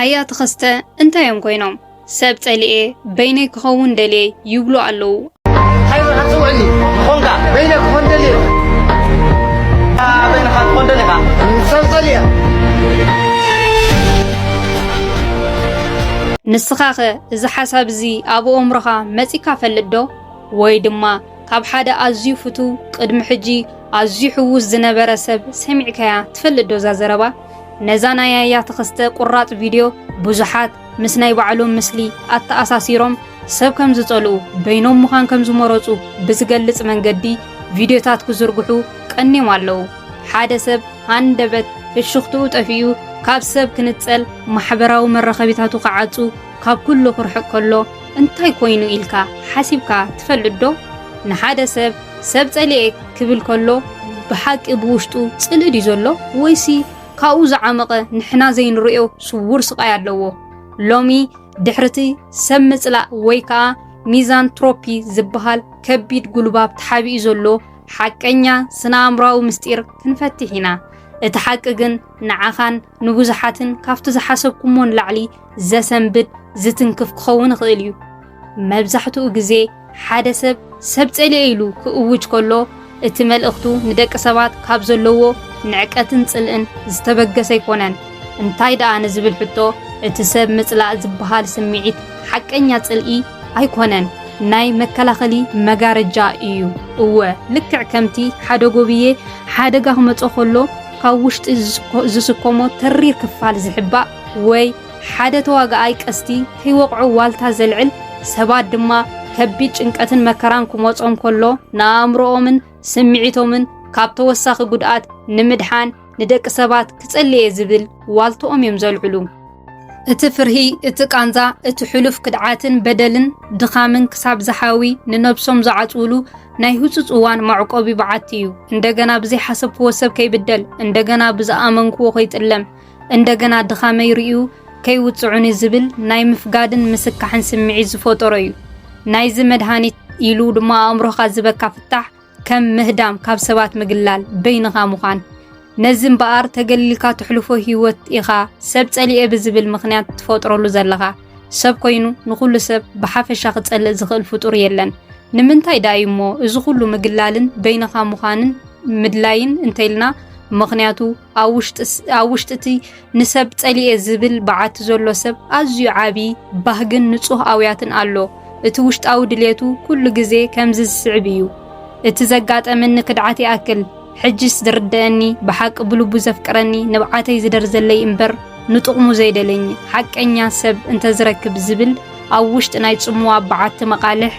አያት ኸስተ እንታዮም ኮይኖም ሰብ ጸልኤ በይነይ ክኸውን ደልየ ይብሉ ኣለዉ ሃይሮ ሓጽውዕኒ ኾንካ በይነይ ክኸውን ደልየ በይነኻ ክኸውን ደልየኻ ሰብ ጸልየ ንስኻኸ እዚ ሓሳብ እዚ ኣብ ኣእምሮኻ መጺካ ፈልዶ ወይ ድማ ካብ ሓደ ኣዝዩ ፍቱው ቅድሚ ሕጂ ኣዝዩ ሕውስ ዝነበረ ሰብ ሰሚዕካያ ትፈልዶ ዛዘረባ ነዛ ናይ አያት ኸስተ ቁራጽ ቪድዮ ብዙሓት ምስ ናይ ባዕሎም ምስሊ ኣተኣሳሲሮም ሰብ ከም ዝጸልኡ በይኖም ምዃን ከም ዝመረጹ ብዝገልጽ መንገዲ ቪድዮታት ክዝርግሑ ቀኒዮም ኣለዉ ሓደ ሰብ አንደበት ፍሽኽትኡ ጠፊኡ ካብ ሰብ ክንጸል ማሕበራዊ መራኸቢታቱ ከዓጹ ካብ ኩሉ ክርሕቕ ከሎ እንታይ ኮይኑ ኢልካ ሓሲብካ ትፈልዶ ንሓደ ሰብ ጸልኤ ክብል ከሎ ብሓቂ ብውሽጡ ጽልእ ዲ ዘሎ ወይሲ ካብኡ ዝዓመቐ ንሕና ዘይንርእዮ ስውር ስቃይ ኣለዎ ሎሚ ድሕርቲ ሰብ ምጽላእ ወይ ከዓ ሚዛንትሮፒ ዝበሃል ከቢድ ጉልባብ ተሓቢኡ ዘሎ ሓቀኛ ስነ-ኣእምሮኣዊ ምስጢር ክንፈትሕ ኢና እቲ ሓቂ ግን ንዓኻን ንብዙሓትን ካብቲ ዝሓሰብኩሞን ላዕሊ ዘሰንብድ ዝትንክፍ ክኸውን ይኽእል እዩ መብዛሕትኡ ግዜ ሓደ ሰብ ጸልኤ ኢሉ ክእውጅ ከሎ እቲ መልእኽቱ ንደቂ ሰባት ካብ ዘለዎ ንዕቀትን ጽልእን ዝተበገሰ ይኮነን እንታይ ደኣ ንዝብል ሕቶ እቲ ሰብ ምጽላእ ዝበሃል ስምዒት ሓቀኛ ጽልኢ ኣይኮነን ናይ መከላኸሊ መጋረጃ እዩ እወ ልክዕ ከምቲ ሓደ ጎብዬ ሓደጋ ክመጾ ከሎ ካብ ውሽጢ ዝስኮሞ ተሪር ክፋል ዝሕባእ ወይ ሓደ ተዋጋኣይ ቀስቲ ከይወቕዑ ዋልታ ዘልዕል ሰባት ድማ ከቢድ ጭንቀትን መከራን ክመጾም ከሎ ንኣእምሮኦምን ስምዒቶምን ካብ ተወሳኺ ጉድኣት ንምድሓን ንደቂ ሰባት ክጸልየ ዝብል ዋልቶኦም እዮም ዘልዕሉ እቲ ፍርሂ እቲ ቃንዛ እቲ ሕሉፍ ክድዓትን በደልን ድኻምን ክሳብ ዝሓዊ ንነብሶም ዝዓጽውሉ ናይ ህጹጽ እዋን ማዕቆቢ በዓቲ እዩ እንደገና ብዘይ ሓሰብክዎ ሰብ ከይብደል እንደገና ብዝኣመንክዎ ከይጥለም እንደገና ድኻመይ ርእዩ ከይውጽዑኒ ዝብል ናይ ምፍጋድን ምስካሕን ስምዒት ዝፈጠሮ እዩ ናይዚ መድሃኒት ኢሉ ድማ ኣእምሮኻ ዝበካ ፍታሕ ከም ምህዳም ካብ ሰባት ምግላል በይንኻ ምዃን ነዚ እምበኣር ተገሊልካ ትሕልፎ ህይወት ኢኻ ሰብ ጸልኤ ብዝብል ምኽንያት ትፈጥረሉ ዘለኻ ሰብ ኮይኑ ንኹሉ ሰብ ብሓፈሻ ክጸልእ ዝኽእል ፍጡር የለን ንምንታይ ዳ እዩ እሞ እዚ ኩሉ ምግላልን በይንኻ ምዃንን ምድላይን እንተይልና ምኽንያቱ ኣብ ውሽጢ እቲ ንሰብ ጸልኤ ዝብል በዓቲ ዘሎ ሰብ ኣዝዩ ዓብዪ ባህግን ንጹህ ኣውያትን ኣሎ እቲ ውሽጣዊ ድሌቱ ኩሉ ግዜ ከምዚ ዝስዕብ እዩ እቲ ዘጋጠመኒ ክድዓት ይኣክል ሕጅስ ዝርድአኒ ብሓቂ ብልቡ ዘፍቅረኒ ንብዓተይ ዝደር ዘለይ እምበር ንጥቕሙ ዘይደለኝ ሓቀኛ ሰብ እንተዝረክብ ዝብል ኣብ ውሽጢ ናይ ጽምዋ በዓቲ መቃልሕ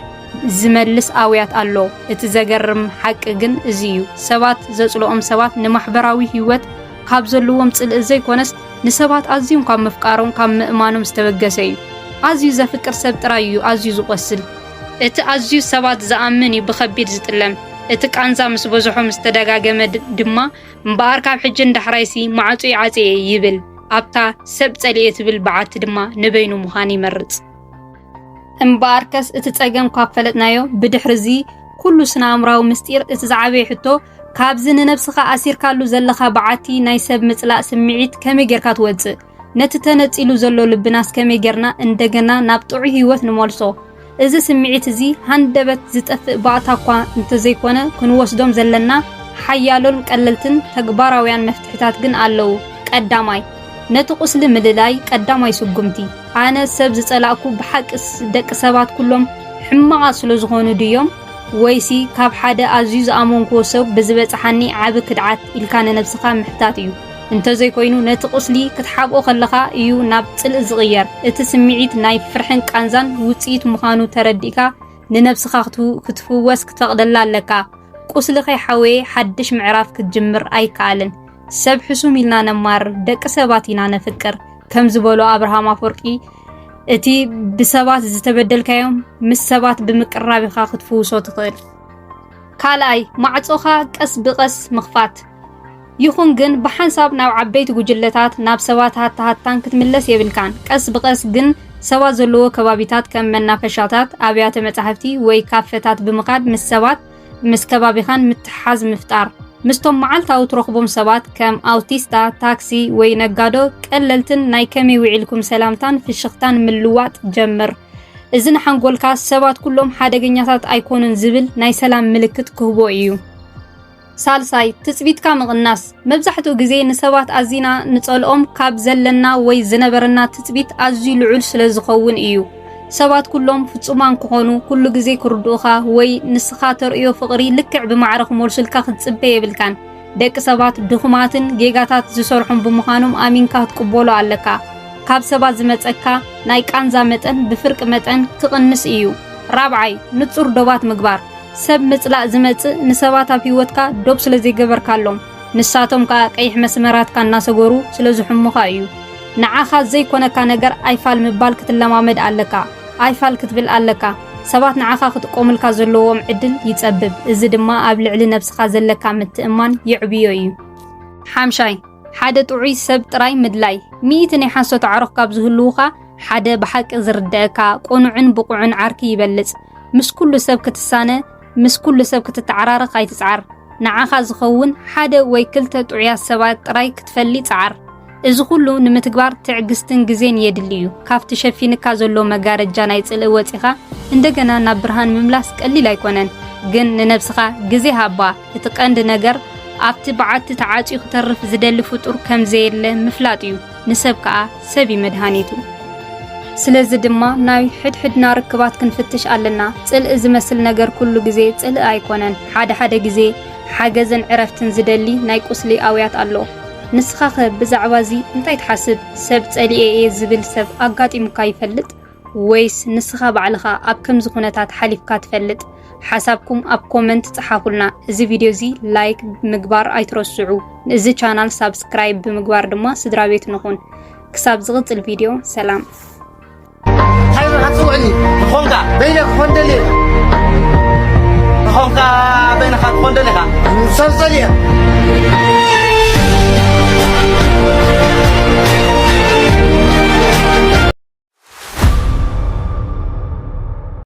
ዝመልስ ኣውያት ኣሎ እቲ ዘገርም ሓቂ ግን እዚ እዩ ሰባት ዘጽልኦም ሰባት ንማሕበራዊ ህይወት ካብ ዘለዎም ጽልእ ዘይኮነስ ንሰባት ኣዝዮም ካብ ምፍቃሮም ካብ ምእማኖም ዝተበገሰ እዩ ኣዝዩ ዘፍቅር ሰብ ጥራይ እዩ ኣዝዩ ዝቆስል እቲ ኣዝዩ ሰባት ዝኣምን እዩ ብኸቢድ ዝጥለም እቲ ቃንዛ ምስ በዝሖ ምስ ተደጋገመ ድማ እምበኣር ካብ ሕጂ እንዳሕራይሲ ማዕፁ ይዓጽየ ይብል ኣብታ ሰብ ጸልኤ ትብል በዓቲ ድማ ንበይኑ ምዃን ይመርጽ እምበኣር ከስ እቲ ጸገም ካብ ፈለጥናዮ ብድሕሪዚ ኩሉ ስነ-ኣእምሮኣዊ ምስጢር እቲ ዝዓበየ ሕቶ ካብዚ ንነብስኻ ኣሲርካሉ ዘለኻ በዓቲ ናይ ሰብ ምጽላእ ስምዒት ከመይ ጌርካ ትወጽእ ነቲ ተነጺሉ ዘሎ ልብናስ ከመይ ጌርና እንደገና ናብ ጥዑይ ህይወት ንመልሶ እዚ ስምዒት እዚ ሃንደበት ዝጠፍእ ባእታ እኳ እንተዘይኮነ ክንወስዶም ዘለና ሓያሎን ቀለልትን ተግባራውያን መፍትሕታት ግን ኣለዉ ቀዳማይ ነቲ ቁስሊ ምልላይ ቀዳማይ ስጉምቲ ኣነ ሰብ ዝጸላእኩ ብሓቂስ ደቂ ሰባት ኩሎም ሕማቓት ስለ ዝኾኑ ድዮም ወይሲ ካብ ሓደ ኣዝዩ ዝኣመንክዎ ሰብ ብዝበጽሓኒ ዓብ ክድዓት ኢልካ ንነብስኻ ምሕታት እዩ እንተዘይኮይኑ ነቲ ቁስሊ ክትሓብኦ ከለኻ እዩ ናብ ጽልእ ዝቕየር እቲ ስምዒት ናይ ፍርሕን ቃንዛን ውጽኢት ምዃኑ ተረዲእካ ንነብስኻ ክትፍወስ ክትፈቕደላ ኣለካ ቁስሊ ከይሓወየ ሓድሽ ምዕራፍ ክትጅምር ኣይከኣልን ሰብ ሕሱም ኢልና ነማር ደቂ ሰባት ኢና ነፍቅር ከም ዝበሎ ኣብርሃም ኣፈወርቂ እቲ ብሰባት ዝተበደልካዮም ምስ ሰባት ብምቅራብ ኢኻ ክትፍውሶ ትኽእል ካልኣይ ማዕጾኻ ቀስ ብቐስ ምኽፋት ይኹን ግን ብሓንሳብ ናብ ዓበይቲ ጉጅለታት ናብ ሰባት ሃታሃታን ክትምለስ የብልካን ቀስ ብቐስ ግን ሰባት ዘለዎ ከባቢታት ከም መናፈሻታት ኣብያተ መጻሕፍቲ ወይ ካፌታት ብምኻድ ምስ ሰባት ምስ ከባቢኻን ምትሓዝ ምፍጣር ምስቶም መዓልታዊ ትረኽቦም ሰባት ከም ኣውቲስታ ታክሲ ወይ ነጋዶ ቀለልትን ናይ ከመይ ውዒልኩም ሰላምታን ፍሽኽታን ምልዋጥ ጀምር። እዚ ንሓንጎልካ ሰባት ኩሎም ሓደገኛታት ኣይኮኑን ዝብል ናይ ሰላም ምልክት ክህቦ እዩ። ሳልሳይ ትጽቢትካ ምቕናስ። መብዛሕትኡ ግዜ ንሰባት ኣዚና ንጸልኦም ካብ ዘለና ወይ ዝነበረና ትጽቢት ኣዝዩ ልዑል ስለ ዝኸውን እዩ። ሰባት ኩሎም ፍጹማን ክኾኑ ኩሉ ግዜ ክርድኡኻ ወይ ንስኻ ተርእዮ ፍቕሪ ልክዕ ብማዕረኽ ሞልስልካ ክትጽበ የብልካን። ደቂ ሰባት ድኹማትን ጌጋታት ዝሰርሑን ብምዃኖም ኣሚንካ ክትቅበሎ ኣለካ። ካብ ሰባት ዝመጸካ ናይ ቃንዛ መጠን ብፍርቂ መጠን ክቕንስ እዩ። ራብዓይ ንጹር ዶባት ምግባር። ሰብ ምጽላእ ዝመጽእ ንሰባት ኣብ ህይወትካ ዶብ ስለ ዘይገበርካሎም ንሳቶም ከዓ ቀይሕ መስመራትካ እናሰገሩ ስለ ዝሕሙኻ እዩ። ንዓኻ ዘይኮነካ ነገር ኣይፋል ምባል ክትለማመድ ኣለካ። ኣይፋል ክትብል ኣለካ። ሰባት ንዓኻ ክትቆምልካ ዘለዎም ዕድል ይጸብብ። እዚ ድማ ኣብ ልዕሊ ነፍስኻ ዘለካ ምትእማን ይዕብዮ እዩ። ሓምሻይ ሓደ ጥዑይ ሰብ ጥራይ ምድላይ። 100 ናይ ሓሶት ዓሮኽ ካብ ዝህልውኻ ሓደ ብሓቂ ዝርድአካ ቁኑዕን ብቁዕን ዓርኪ ይበልጽ። ምስ ኩሉ ሰብ ክትሳነ ምስ ኩሉ ሰብ ክትተዓራርኽ ኣይትጽዓር። ንዓኻ ዝኸውን ሓደ ወይ ክልተ ጥዑያት ሰባት ጥራይ ክትፈሊ ጸዓር። እዚ ኩሉ ንምትግባር ትዕግስትን ግዜን የድሊ እዩ። ካብቲ ሸፊንካ ዘሎ መጋረጃ ናይ ጽልእ ወፂኻ እንደገና ናብ ብርሃን ምምላስ ቀሊል ኣይኮነን። ግን ንነፍስኻ ግዜ ሃባ። እቲ ቀንዲ ነገር ኣብቲ በዓቲ ተዓጺኡ ክተርፍ ዝደሊ ፍጡር ከም ዘየለ ምፍላጥ እዩ። ንሰብ ከዓ ሰብ መድሃኒቱ። ስለዚ ድማ ናይ ሕድሕድና ርክባት ክንፍትሽ ኣለና። ጽልእ ዝመስል ነገር ኩሉ ግዜ ጽልእ ኣይኮነን። ሓደ ግዜ ሓገዝን ዕረፍትን ዝደሊ ናይ ቁስሊ ኣውያት ኣሎ። ንስኻ ኸ ብዛዕባ እዚ እንታይ ትሓስብ? ሰብ ጸሊኤ ዝብል ሰብ ኣጋጢሙካ ይፈልጥ ወይስ ንስኻ ባዕልኻ ኣብ ከምዚ ኩነታት ሓሊፍካ ትፈልጥ? ሓሳብኩም ኣብ ኮመንት ጽሓፉልና። እዚ ቪድዮ እዚ ላይክ ምግባር ኣይትረስዑ። እዚ ቻናል ሳብስክራይብ ብምግባር ድማ ስድራ ቤት ንኹን። ክሳብ ዝቕጽል ቪድዮ ሰላም። حيوان هتسوعني خونكا بينك خندلي خونكا بينك خندلي سلسلة